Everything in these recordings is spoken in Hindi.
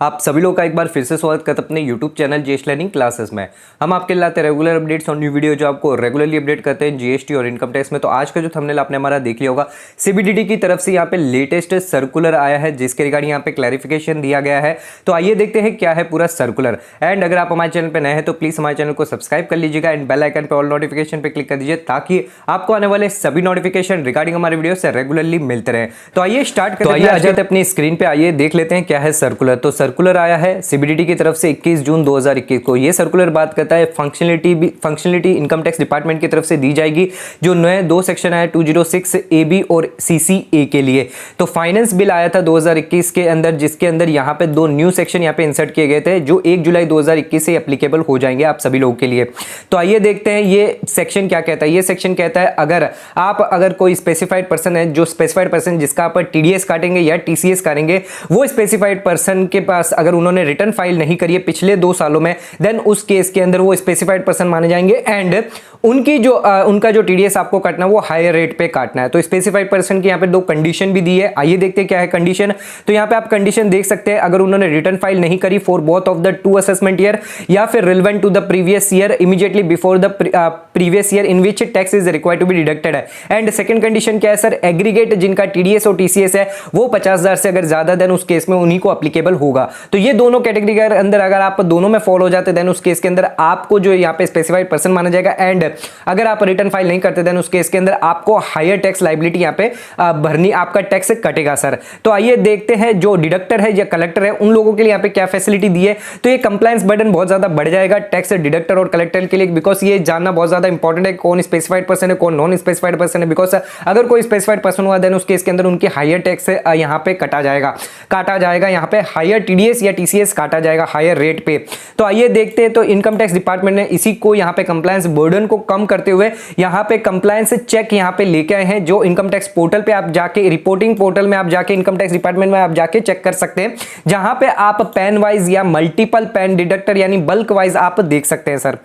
आप सभी लोग का एक बार फिर से स्वागत करते अपने YouTube channel GS learning classes में। हम आपके लिए लाते हैं रेगुलर अपडेट्स और न्यू वीडियो जो आपको रेगुलरली अपडेट करते हैं जीएसटी और इनकम टैक्स में। तो आज का जो थंबनेल आपने हमारा देख लिया होगा, सीबीडीटी की तरफ से यहाँ पे लेटेस्ट सर्कुलर आया है जिसके रिगार्डिंग यहाँ पे क्लैरिफिकेशन दिया गया है। तो आइए देखते हैं क्या है पूरा सर्कुलर। एंड अगर आप हमारे चैनल पर नए हैं तो प्लीज हमारे चैनल को सब्सक्राइब कर लीजिएगा एंड बेल आइकन पर ऑल नोटिफिकेशन पे क्लिक कर दीजिए ताकि आपको आने वाले सभी नोटिफिकेशन रिगार्डिंग हमारे वीडियो से रेगुलरली मिलते रहे। तो आइए स्टार्ट करते हैं। आइए आ जाते हैं अपनी स्क्रीन पे, आइए देख लेते हैं क्या है सर्कुलर। तो सर्कुलर आया है सीबीडीटी की तरफ से 21 जून 2021 को। ये सर्कुलर बात करता है फंक्शनलिटी इनकम टैक्स डिपार्टमेंट की तरफ से दी जाएगी। जो नए दो सेक्शन आए 206 AB और CCA के लिए। तो फाइनेंस बिल आया था 2021 के अंदर, जिसके अंदर यहाँ पे दो न्यू सेक्शन यहाँ पे इंसर्ट किए गए थे जो 1 जुलाई 2021 से एप्लीकेबल हो जाएंगे आप सभी लोगों के लिए। तो आइए देखते हैं ये सेक्शन क्या कहता है। ये सेक्शन कहता है अगर कोई स्पेसिफाइड पर्सन है, जो स्पेसिफाइड पर्सन जिसका आप TDS काटेंगे या TCS काटेंगे, वो स्पेसिफाइड पर्सन के पास अगर उन्होंने रिटर्न फाइल नहीं करी है पिछले 2 सालों में, देन उस केस के अंदर वो स्पेसिफाइड पर्सन माने जाएंगे एंड उनका जो TDS आपको काटना है वो हायर रेट पे काटना है। तो स्पेसिफाइड पर्सन की यहाँ पे 2 कंडीशन भी दी है। आइए देखते हैं क्या है कंडीशन। तो यहाँ पे आप कंडीशन देख सकते हैं, अगर उन्होंने रिटर्न फाइल नहीं करी for both of the 2 assessment year या फिर relevant to the previous year immediately before the previous year in which tax is required to be deducted है। एंड सेकंड कंडीशन क्या है सर, एग्रीगेट जिनका TDS और TCS है वो 50,000 से अगर ज्यादा, देन उस केस में उन्हीं को एप्लीकेबल होगा। तो ये दोनों कैटेगरी के अंदर अगर आप दोनों में फॉलो हो जाते देन उस केस के अंदर आपको जो यहाँ पे स्पेसिफाइड पर्सन माना जाएगा। एंड अगर आप रिटर्न फाइल नहीं करते देन उस केस के अंदर आपको हायर टैक्स लायबिलिटी यहाँ पे भरनी, आपका टैक्स कटेगा सर। तो आइए देखते हैं जो डिडक्टर है या कलेक्टर है उन लोगों के लिए यहाँ पे क्या फैसिलिटी दी है। तो ये कंप्लायंस बर्डन बहुत ज्यादा बढ़ जाएगा टैक्स डिडक्टर और कलेक्टर के लिए, बिकॉज ये जानना बहुत ज्यादा इंपॉर्टेंट है कौन स्पेसिफाइड पर्सन है कौन नॉन स्पेसिफाइड पर्सन है। बिकॉज अगर कोई स्पेसिफाइड पर्सन हुआ देन उस केस के अंदर उनकी हायर टैक्स यहाँ पे काटा जाएगा यहाँ पे हायर TDS या TCS काटा जाएगा हायर रेट पे। तो आइए देखते हैं। तो इनकम टैक्स डिपार्टमेंट ने इसी को यहाँ पे कंप्लायंस बर्डन को कम करते हुए यहाँ पे कंप्लायंस चेक यहाँ पे लेके आए हैं, जो इनकम टैक्स पोर्टल पे आप जाके, रिपोर्टिंग पोर्टल में आप जाके इनकम टैक्स डिपार्टमेंट में आप जाके चेक कर सकते हैं, जहां पे आप पैन वाइज या मल्टीपल पैन डिडक्टर यानी बल्क वाइज आप देख सकते हैं सर।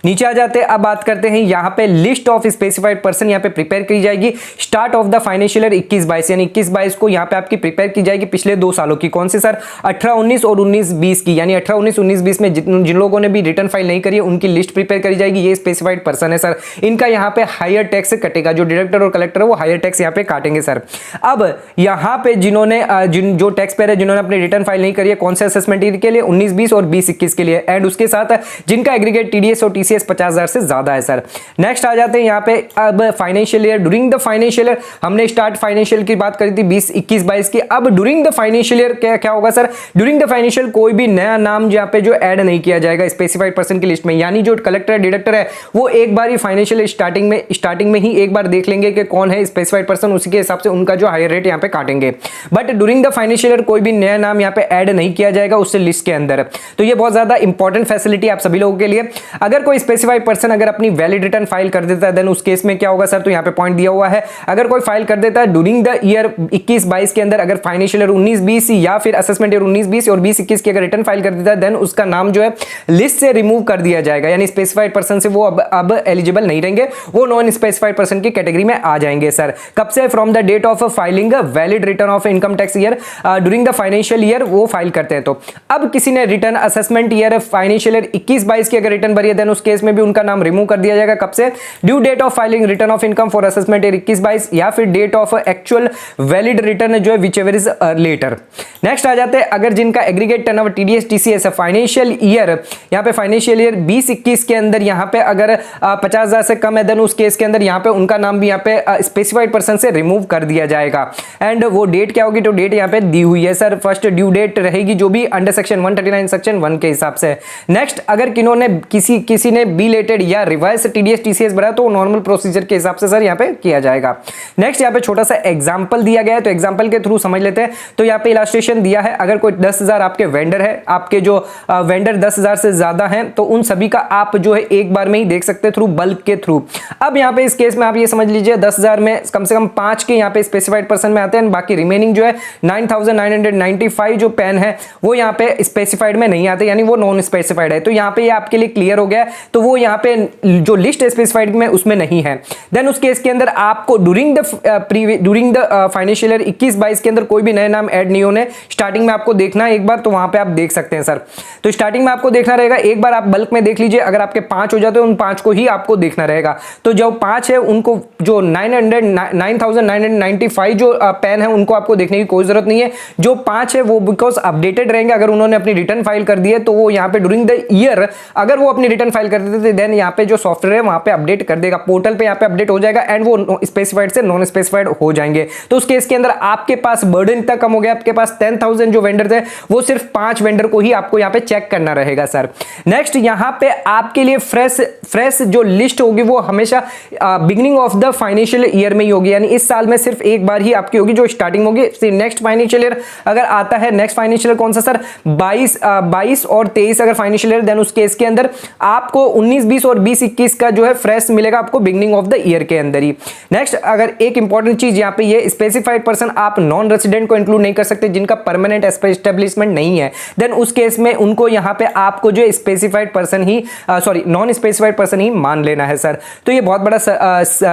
नीचे आ जाते हैं, अब बात करते हैं यहाँ पे लिस्ट ऑफ स्पेसिफाइड पर्सन यहाँ पे प्रिपेयर की जाएगी। Start of the financial year 21-22 यानी 21-22 को यहाँ पे आपकी प्रिपेयर की जाएगी पिछले 2 सालों की। कौन सी सर, 18-19 और 19-20 की, यानी 18-19 19-20 में जिन लोगों ने भी रिटर्न फाइल नहीं करी है उनकी लिस्ट प्रिपेयर करी जाएगी। ये स्पेसिफाइड पर्सन है सर, इनका यहाँ पे हायर टैक्स कटेगा। जो डिडक्टर और कलेक्टर है वो हायर टैक्स यहाँ पे काटेंगे सर। अब यहाँ पे जिन्होंने जो टैक्स पेयर है जिन्होंने अपनी रिटर्न फाइल नहीं करी है, कौन से असेसमेंट ईयर के लिए, 19-20 और 20-21 के लिए, एंड उसके साथ जिनका एग्रीगेट TDS और TCS 50,000 से ज्यादा है सर। नेक्स्ट आ जाते हैं यहाँ पे, अब financial year, during the financial year हमने स्टार्ट फाइनेंशियल की बात करी थी 20-21-22 की। अब ड्यूरिंग द फाइनेंशियल ईयर क्या होगा सर, ड्यूरिंग द फाइनेंशियल कोई भी नया नाम यहाँ पे जो ऐड नहीं किया जाएगा स्पेसिफाइड पर्सन की लिस्ट में, यानी जो कलेक्टर डिडक्टर है वो एक बार ही फाइनेंशियल स्टार्टिंग में ही एक बार देख लेंगे कि कौन है स्पेसिफाइड पर्सन, उसी के हिसाब से उनका जो हायर रेट यहाँ पे काटेंगे। But during the financial year कोई भी नया नाम यहाँ पे ऐड नहीं किया जाएगा उससे लिस्ट के अंदर। तो ये बहुत ज्यादा इंपॉर्टेंट फैसिलिटी आप सभी लोगों के लिए। अगर कोई स्पेसिफाइड पर्सन अगर अपनी वैलिड रिटर्न फाइल कर देता है देन उस केस में क्या होगा सर, तो यहाँ पे पॉइंट दिया हुआ है, अगर कोई फाइल कर देता है ड्यूरिंग द ईयर 21-22 के अंदर, अगर फाइनेंशियल ईयर 19-20 या फिर असेसमेंट ईयर 19-20 और 20-21 की अगर रिटर्न फाइल कर देता है देन उसका नाम जो है लिस्ट से रिमूव कर दिया जाएगा, यानी स्पेसिफाइड पर्सन से वो अब एलिजिबल नहीं रहेंगे, वो नॉन स्पेसिफाइड पर्सन की कैटेगरी में आ जाएंगे सर। कब से, from the date of filing valid return of income tax year during the financial year वो फाइल करते हैं। तो अब किसी ने return assessment year financial year 21-22 की अगर रिटर्न भरी है देन उस केस में भी उनका नाम रिमूव कर दिया जाएगा। कब से, due date of filing return of income for assessment year 21-22 या फिर date of actual valid return जो है व्हिचएवर इज लेटर। नेक्स्ट आ जाते हैं, अगर जिनका aggregate turnover TDS TCS financial year, यहाँ पे फाइनेंशियल ईयर 20-21 के अंदर यहाँ पे अगर 50,000 से कम है देन उस केस के अंदर यहाँ पे उनका नाम भी यहाँ पे स्पेसिफाइड पर्सन से रिमूव कर दिया जाएगा। एंड वो डेट क्या होगी, तो डेट यहाँ पे दी हुई है सर, फर्स्ट ड्यू डेट रहेगी जो भी अंडर सेक्शन 139 सेक्शन 1 के हिसाब से। नेक्स्ट, अगर किसी ने बिलेटेड या रिवाइज TDS TCS भरा तो नॉर्मल प्रोसीजर के हिसाब से सर यहाँ पे किया जाएगा। नेक्स्ट यहाँ पे छोटा सा एग्जांपल दिया गया है, तो एग्जांपल के थ्रू समझ लेते हैं। तो यहाँ पे इलस्ट्रेशन दिया है, अगर कोई 10,000 आपके वेंडर है, आपके जो वेंडर 10,000 से ज्यादा हैं तो उन सभी का आप जो है एक बार में ही देख सकते हैं थ्रू टू बल्क के थ्रू। अब यहाँ पे इस केस में आप ये समझ लीजिए 10,000 में कम से कम 5 के यहाँ पे स्पेसिफाइड पर्सन में आते हैं, बाकी रिमेनिंग जो है 9,995 जो पेन है वो यहाँ पे स्पेसिफाइड में नहीं आते, यानी वो नॉन स्पेसिफाइड है। तो यहाँ पे ये आपके लिए क्लियर हो गया है। तो वो यहाँ पे जो लिस्ट स्पेसिफाइड में उसमें नहीं है। देन उस केस के अंदर आपको ड्यूरिंग द फाइनेंशियल ईयर 21-22 के अंदर कोई भी नए नाम ऐड नहीं होने, स्टार्टिंग में आपको देखना है एक बार, तो वहां पे आप देख सकते हैं सर। तो स्टार्टिंग में आपको देखना रहेगा, एक बार आप बल्क में देख लीजिए, अगर आपके 5 हो जाते हैं उन 5 को ही आपको देखना रहेगा। तो जो 5 है उनको जो 9,995 जो पेन है उनको आपको देखने की कोई जरूरत नहीं है। जो 5 है वो बिकॉज अपडेटेड रहेंगे, अगर उन्होंने अपनी रिटर्न फाइल कर दी है तो वो यहाँ पे ड्यूरिंग द ईयर अगर वो अपनी रिटर्न फाइल कर देते थे देन यहाँ पे जो सॉफ्टवेयर है वहां पे अपडेट कर देगा, पोर्टल पे यहाँ पे अपडेट हो जाएगा एंड वो स्पेसिफाइड से नॉन स्पेसिफाइड हो जाएंगे। तो उस केस के अंदर आपके पास बर्डन इतना कम हो गया, आपके पास 10,000 जो वेंडर थे वो सिर्फ 5 वेंडर को ही आपको यहाँ पे चेक करना रहेगा सर। नेक्स्ट यहाँ पे आपके लिए फ्रेश जो लिस्ट होगी वो हमेशा beginning of the financial year में ही होगी, यानी इस साल में सिर्फ एक बार ही आपकी होगी जो स्टार्टिंग होगी। नेक्स्ट फाइनेंशियल ईयर अगर आता है, नेक्स्ट फाइनेंशियल ईयर कौन सा सर, 22 और 23 अगर फाइनेंशियल ईयर, देन उस केस के अंदर आपको 19-20 और 20-21 का जो है फ्रेश मिलेगा आपको बिगिनिंग ऑफ द ईयर के अंदर ही। नेक्स्ट अगर एक इंपॉर्टेंट चीज यहाँ पे ये स्पेसिफाइड पर्सन आप नॉन रेसिडेंट को इंक्लूड नहीं कर सकते जिनका परमानेंट एस्टेब्लिशमेंट नहीं है, देन उस केस में उनको यहाँ पे आपको जो स्पेसिफाइड पर्सन ही नॉन स्पेसिफाइड पर्सन ही मान लेना है सर। तो ये बहुत बड़ा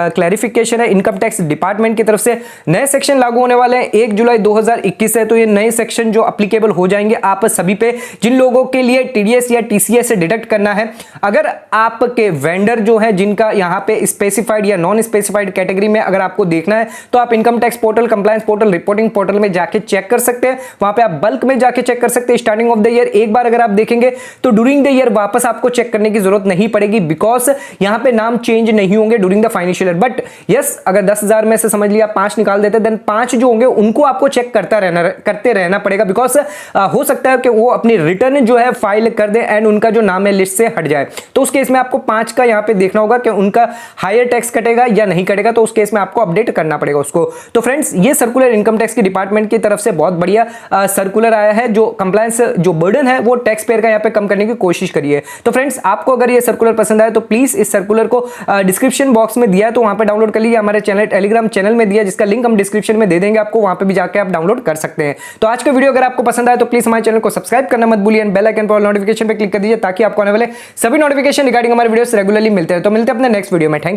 क्लैरिफिकेशन है इनकम टैक्स डिपार्टमेंट की तरफ से। नए सेक्शन लागू होने वाले हैं 1 जुलाई 2021 है, तो ये नए सेक्शन जो एप्लीकेबल हो जाएंगे आप सभी पे जिन लोगों के लिए टीडीएस या टीसीएस से डिडक्ट करना है। अगर आपके वेंडर जो है जिनका यहाँ पे स्पेसिफाइड या नॉन स्पेसिफाइड कैटेगरी में अगर आपको देखना है तो आप income tax portal, compliance portal, reporting portal में जाके चेक कर सकते हैं। वहां पे आप बल्क में जाके चेक कर सकते हैं स्टार्टिंग ऑफ द ईयर। एक बार अगर आप देखेंगे तो ड्यूरिंग द ईयर वापस आपको चेक करने की जरूरत नहीं पड़ेगी बिकॉज यहां पे नाम चेंज नहीं होंगे during the financial year. But yes, अगर 10,000 में से समझ लिया 5 निकाल देते देन 5 जो होंगे उनको आपको चेक करते रहना पड़ेगा बिकॉज हो सकता है कि वो अपनी रिटर्न जो है फाइल कर दे एंड उनका जो नाम है लिस्ट से हट जाए। तो उस केस में आपको 5 का यहां पे देखना होगा कि उनका हायर टैक्स कटेगा या नहीं कटेगा, तो उस केस में आपको अपडेट करना पड़ेगा उसको। तो फ्रेंड्स ये सर्कुलर इनकम टैक्स की डिपार्टमेंट की तरफ से बहुत बढ़िया सर्कुलर आया है जो कंप्लायंस जो बर्डन है वो टैक्स पेयर का यहां पे कम करने की कोशिश करी है। तो फ्रेंड्स आपको अगर ये सर्कुलर पसंद आए तो प्लीज इस सर्कुलर को डिस्क्रिप्शन बॉक्स में दिया है तो वहां पे डाउनलोड कर लीजिए। हमारे चैनल टेलीग्राम चैनल में दिया जिसका लिंक हम डिस्क्रिप्शन में दे देंगे आपको, वहां पे भी जाकर आप डाउनलोड कर सकते हैं। तो आज का वीडियो अगर आपको पसंद आए तो प्लीज हमारे चैनल को सब्सक्राइब करना मत भूलिए, बेल आइकन पर नोटिफिकेशन पे क्लिक कर दीजिए ताकि आपको आने वाले सभी नोटिफिकेशन रिगार्डिंग हमारे वीडियोस रेगुलरली मिलते हैं। तो मिलते हैं अपने नेक्स्ट वीडियो में। थैंक